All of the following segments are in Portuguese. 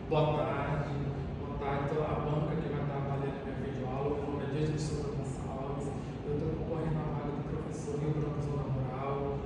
Boa tarde, boa tarde. Toda a banca que vai estar avaliando minha videoaula. Meu nome é Dias de Souza Gonçalves. Eu estou concorrendo à vaga de professor Rio Branco Zona Rural.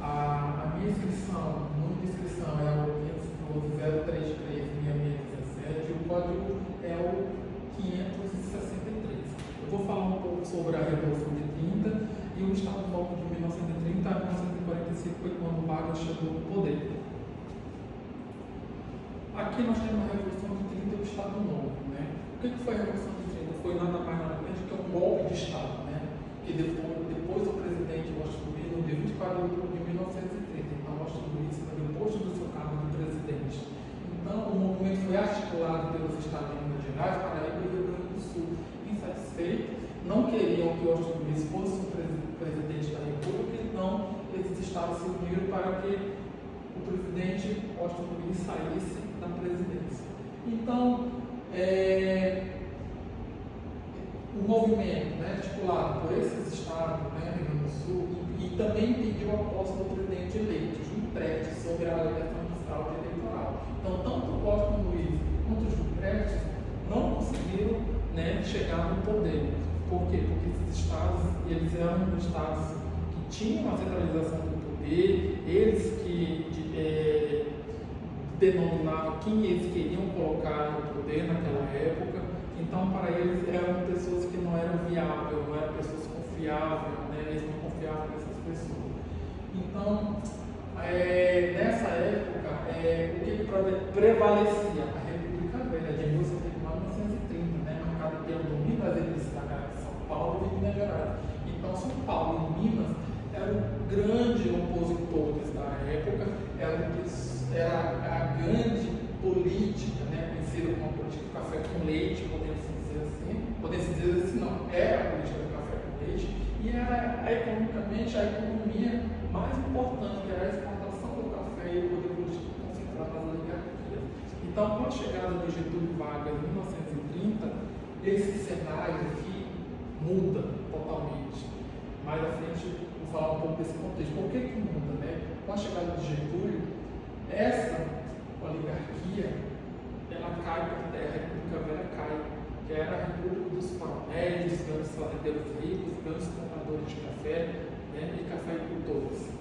A minha inscrição, o número de inscrição é o 033-6617 e o código é o 563. Eu vou falar um pouco sobre a Revolução de 30 e o Estado Novo de 1930 a 1945, foi quando Vargas chegou no poder. Aqui nós temos a Revolução de 30 e o Estado Novo, né? O que foi a Revolução de 30? Foi nada mais nada menos que um golpe de Estado, né? Que depois o presidente Washington Luiz, no dia 24 de outubro de 1930, então Washington Luiz foi deposto do seu cargo de presidente. Então o movimento foi articulado pelos estados de Minas Gerais, Paraíba e Rio Grande do Sul. Insatisfeitos, não queriam que Washington Luiz fosse o presidente da República, então esses estados se uniram para que o presidente Washington Luiz saísse da presidência. Então, o movimento, né, articulado por esses estados, né, Rio Grande do Sul, e também pediu a posse do presidente eleito, Júlio Prestes, sobre a alegação de fraude eleitoral. Então, tanto o Washington Luiz quanto o Júlio Prestes não conseguiram, né, chegar no poder. Por quê? Porque esses estados, eles eram estados que tinham a centralização do poder, eles que denominavam quem eles queriam colocar no poder naquela época. Então, para eles, eram pessoas que não eram viáveis, não eram pessoas confiáveis, né? Eles não confiavam nessas pessoas. Então, nessa época, o que prevalecia? A República Velha, de 1930, né? Marcada pelo domínio das elites de São Paulo e Minas Gerais. Então, São Paulo e Minas eram grandes opositores da época, era a grande política, né, conhecida como a política do café com leite, podemos dizer assim, não, era a política do café com leite, e era economicamente a economia mais importante, que era a exportação do café e o poder político concentrado nas oligarquias. Então, com a chegada de Getúlio Vargas em 1930, esse cenário aqui muda totalmente. Mais à frente, vou falar um pouco desse contexto. Por que muda, né? Com a chegada de Getúlio, essa oligarquia, ela cai por terra, a República Velha cai, que era a República dos coronéis, dos grandes fazendeiros ricos, grandes compradores de café, né, e cafeicultores.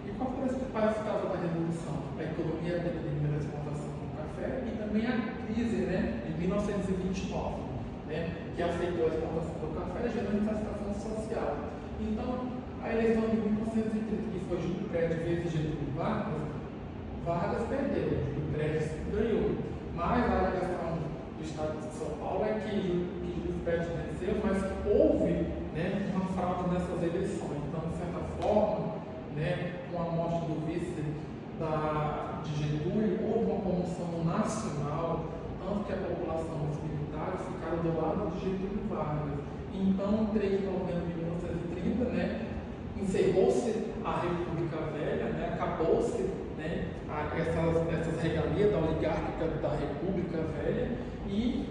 E qual foi a principal causa da Revolução? A economia dependente da exportação do café e também a crise, né, de 1929, né, que afetou a exportação do café, gerando insatisfação social. Então, a eleição de 1930, que foi Júlio Prestes vezes Getúlio Vargas perdeu, Júlio Prestes ganhou. Mas a alegação do Estado de São Paulo é que Júlio Prestes venceu, mas houve, né, uma fraude nessas eleições. Então, de certa forma, né, com a morte do vice de Getúlio, houve uma comoção nacional, tanto que a população, os militares, ficaram do lado de Getúlio Vargas. Então, em 3 de novembro de 1930, né, encerrou-se a República Velha, né, acabou-se, né, essas regalias da oligárquica da República Velha e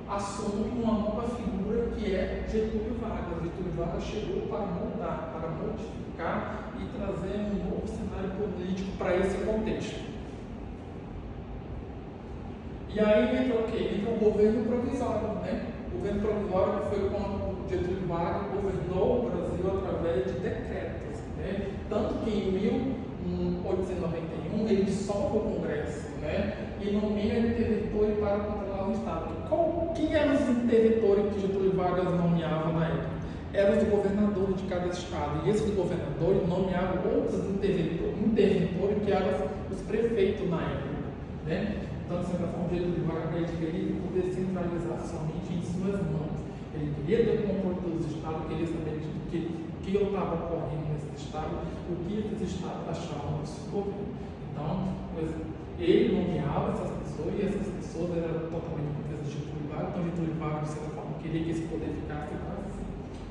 assume uma nova figura que é Getúlio Vargas. Getúlio Vargas chegou para mudar, para modificar e trazer um novo cenário político para esse contexto. E aí entra o quê? Entra o governo provisório, né? O governo provisório foi quando Getúlio Vargas governou o Brasil através de decretos, né? Tanto que em 1891 ele dissolve o Congresso, né? E nomeia interventores para controlar o Estado. Quem eram os interventores que Getúlio Vargas nomeava na época? Eram os governadores de cada estado. E esses governadores nomeavam outros interventores que eram os prefeitos na época, né? Então, de certa forma, o Getúlio Vargas queria poder centralizar somente em suas mãos. Ele queria ter o controle dos estados, queria saber o que estava ocorrendo nesse estado, o que esses estados achavam do seu governo. Então, ele nomeava essas pessoas e essas pessoas eram totalmente contra Getúlio Vargas. Então, Getúlio Vargas, de certa forma, queria que esse poder ficasse para si,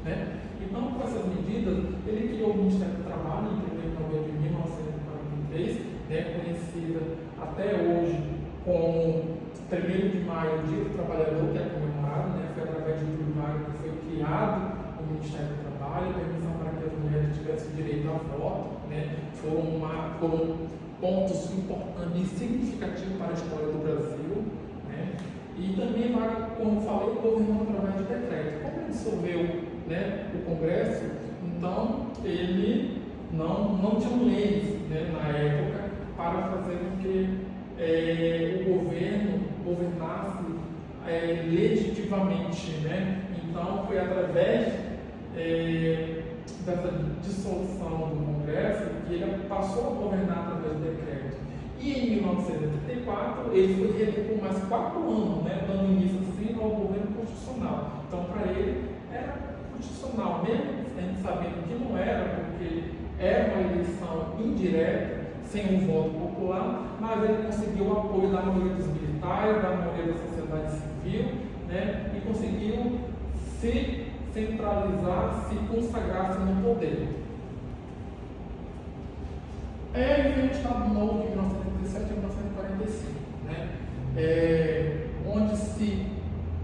né? Então, com essas medidas, ele criou o Ministério do Trabalho em 1 de novembro de 1943, né, conhecida até hoje como 1º de maio, o Dia do Trabalhador, que é comemorado, né? Foi através de Getúlio Vargas que foi criado o Ministério do Trabalho. trabalho, permissão para que as mulheres tivessem direito a voto, né? Foram pontos importantes e significativos para a história do Brasil, né? E também, como falei, o governo através de decreto. Como ele dissolveu, né, o Congresso, então ele não tinha leis, né, na época para fazer com que o governo governasse legitimamente, né? Então foi através dessa dissolução do Congresso que ele passou a governar através do decreto. E em 1984 ele foi reeleito por mais 4 anos, né, dando início assim ao governo constitucional. Então para ele era constitucional, mesmo a gente sabendo que não era, porque era uma eleição indireta, sem um voto popular, mas ele conseguiu o apoio da maioria dos militares, da maioria da sociedade civil, né, e conseguiu se centralizar, se consagrar no poder. Aí vem o Estado Novo de 1937 a 1945, né, onde se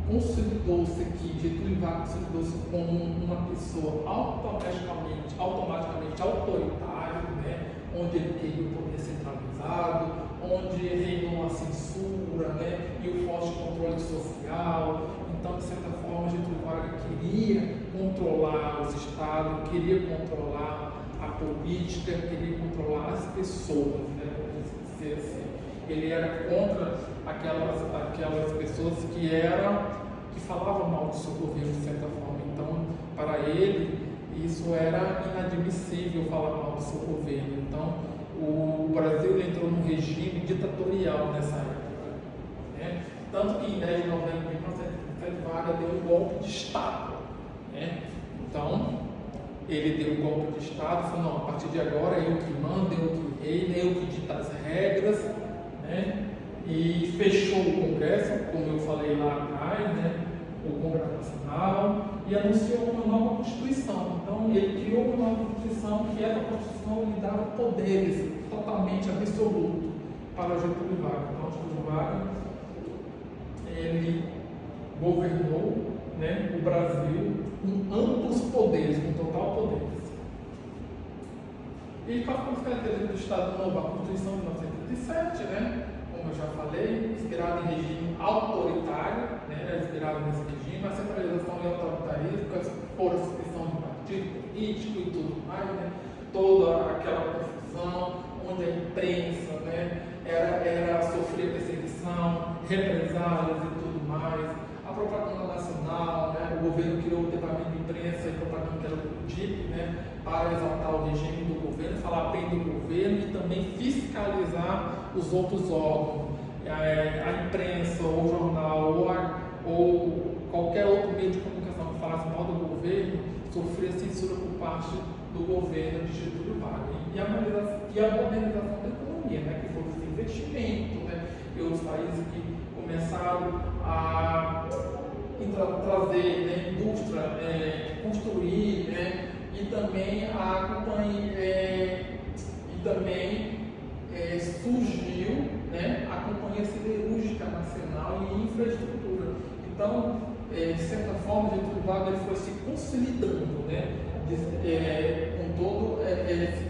consolidou-se que Getúlio Vargas consolidou-se como uma pessoa automaticamente autoritária, né, onde ele queria o poder centralizado, onde reinou a censura, né, e o forte controle social. Então, de certa forma, Getúlio Vargas queria controlar os estados, queria controlar a política, queria controlar as pessoas, né, vamos dizer assim. Ele era contra aquelas pessoas que falavam mal do seu governo, de certa forma. Então, para ele, isso era inadmissível, falar mal do seu governo. Então, o Brasil entrou num regime ditatorial nessa época, né? Tanto que em 10 de novembro de 1937, Vargas deu um golpe de Estado, né? Então, ele deu um golpe de Estado, falou: não, a partir de agora eu que mando, eu que reino, eu que dito as regras, né? E fechou o Congresso, como eu falei lá atrás, né? O Congresso Nacional, e anunciou uma nova Constituição. Então, ele criou uma nova Constituição, que essa Constituição lhe dava poderes totalmente absolutos para Getúlio Vargas. Então, Getúlio Vargas, ele governou, né, o Brasil com amplos poderes, com total poderes. E quais foram as características do Estado Novo? A Constituição de 1937, né? Como eu já falei, inspirado em regime autoritário, né, inspirado nesse regime, a centralização e autoritarismo, por suspensão de partido político e tudo mais, né, toda aquela confusão, onde a imprensa, né, era sofrer perseguição, represálias e tudo mais, a propaganda nacional, né, o governo criou o departamento de imprensa e propaganda, que era o DIP, né, para exaltar o regime do governo, falar bem do governo e também fiscalizar os outros órgãos, a imprensa, ou o jornal, ou qualquer outro meio de comunicação que falasse mal do governo, sofria censura por parte do governo de Getúlio Vargas. E a modernização da economia, né, que foi esse investimento, né, e outros países que começaram a trazer, né, indústria, construir, né, e também surgiu, né, a Companhia Siderúrgica Nacional e Infraestrutura. Então, de certa forma, Getúlio Vargas foi se consolidando, né, com todo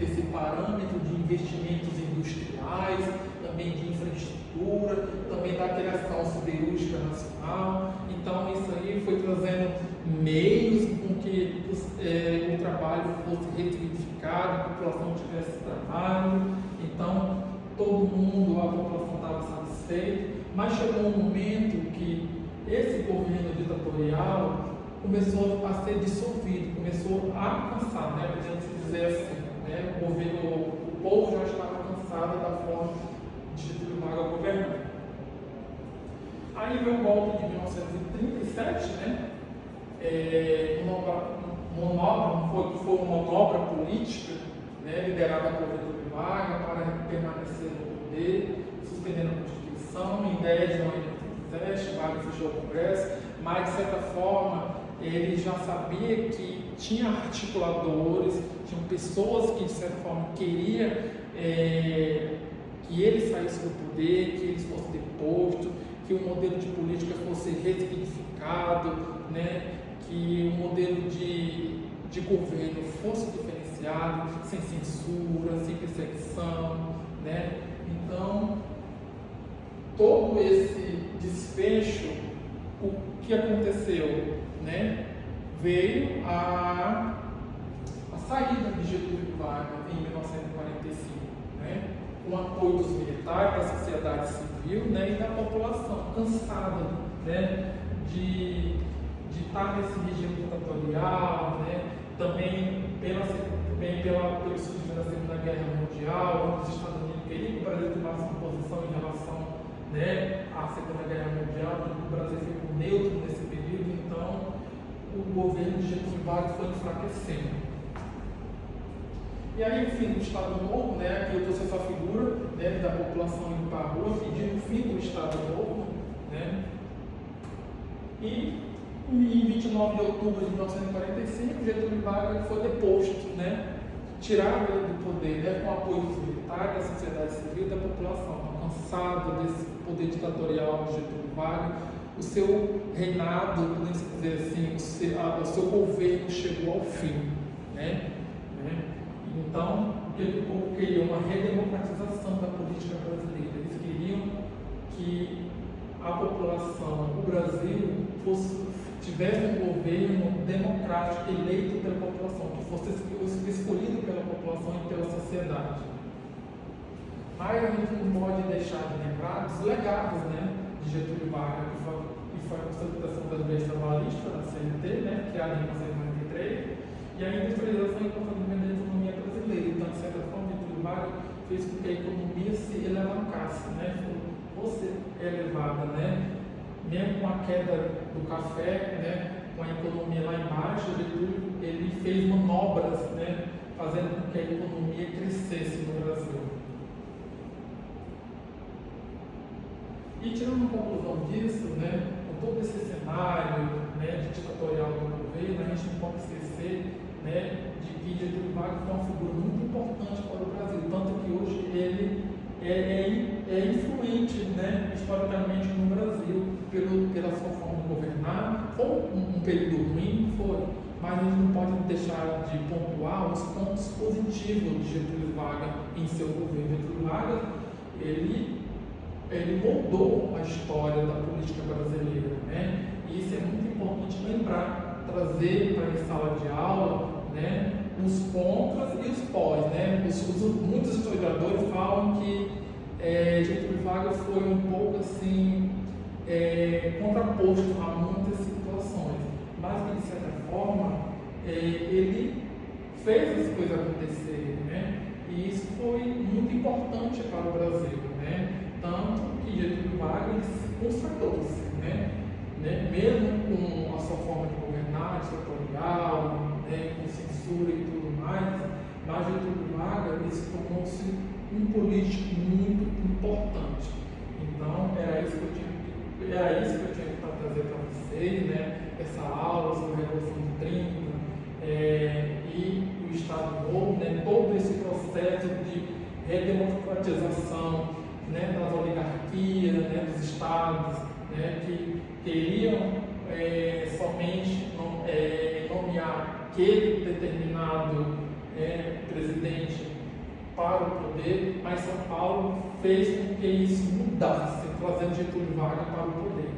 esse parâmetro de investimentos industriais, também de infraestrutura, também da criação siderúrgica nacional. Então, isso aí foi trazendo meios com que o trabalho fosse ressignificado, a população tivesse trabalho. Então, todo mundo, a população estava satisfeita, mas chegou um momento que esse governo ditatorial começou a ser dissolvido, começou a cansar, né, podemos dizer assim, né, o povo já estava cansado da forma de Getúlio Vargas governar. Aí veio o golpe de 1937, né, foi uma manobra política, né, liderada por Getúlio Vargas para permanecer no poder, suspendendo a Constituição. Em 10 de novembro de 1937, Vargas fechou o Congresso, mas de certa forma ele já sabia que tinha articuladores, tinham pessoas que de certa forma queriam que ele saísse do poder, que ele fosse deposto, que o modelo de política fosse ressignificado, né? Que o modelo de de governo fosse diferenciado, sem censura, sem perseguição, né? Então, todo esse desfecho, o que aconteceu, né? Veio a saída de Getúlio Vargas em 1945, né? Com o apoio dos militares, da sociedade civil, né? E da população, cansada, né? De estar nesse regime ditatorial, né? Também pelo surgimento da Segunda Guerra Mundial, onde os Estados Unidos queriam que o Brasil tomasse uma posição em relação, né, à Segunda Guerra Mundial, o Brasil ficou neutro nesse período, então o governo de Getúlio Vargas foi enfraquecendo. E aí, o fim do Estado Novo, né, aqui eu trouxe essa figura, né, da população indo para a rua pedindo o fim do Estado Novo, né, e em 29 de outubro de 1945, Getúlio Vargas foi deposto, né, tirado ele do poder, né, com o apoio dos militares, da sociedade civil e da população. Cansado desse poder ditatorial de Getúlio Vargas, o seu reinado, podemos dizer assim, o seu governo chegou ao fim, né? Então, ele queria uma redemocratização da política brasileira. Eles queriam que a população, o Brasil, tivesse um governo democrático, eleito pela população, que fosse escolhido pela população e pela sociedade. Mas a gente não pode deixar de lembrar dos legados, né, de Getúlio Vargas, que foi a consolidação das leis trabalhistas, da CLT, né, que é a Lei 1993, e a industrialização e desenvolvimento da economia brasileira. Então, de certa forma, Getúlio Vargas fez com que a economia se alavancasse, né, fosse elevada, né, mesmo com a queda do café, né, com a economia lá embaixo, Getúlio, ele fez manobras, né, fazendo com que a economia crescesse no Brasil. E tirando a conclusão disso, né, com todo esse cenário, né, de ditatorial do governo, a gente não pode esquecer, né, de que Getúlio Vargas é uma figura muito importante para o Brasil, tanto que hoje ele é influente, né, historicamente no Brasil, pela sua forma de governar. Foi um período ruim, foi, mas a gente não pode deixar de pontuar os pontos positivos de Getúlio Vargas em seu governo. Getúlio Vargas, ele moldou a história da política brasileira, né? E isso é muito importante lembrar, trazer para a sala de aula, né, os contras e os pós, né? Muitos historiadores falam que Getúlio Vargas foi um pouco assim contraposto a muitas situações, mas de certa forma ele fez as coisas acontecerem, né? E isso foi muito importante para o Brasil, né? Tanto que Getúlio Vargas consagrou-se, né? Mesmo com a sua forma de governar, ditatorial, né? Com censura e tudo mais, mas Getúlio Vargas tornou-se um político muito importante. Então, era isso que eu tinha para trazer para vocês, né? Essa aula sobre a Revolução de 30 e o Estado Novo, né? Todo esse processo de redemocratização, né? Das oligarquias, né? Dos estados, né? Que queriam somente nomear aquele determinado presidente para o poder, mas São Paulo fez com que isso mudasse, trazendo Getúlio Vargas para o poder.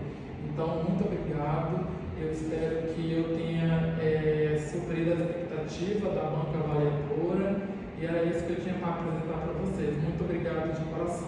Então, muito obrigado. Eu espero que eu tenha suprido a expectativa da banca avaliadora, e era isso que eu tinha para apresentar para vocês. Muito obrigado de coração.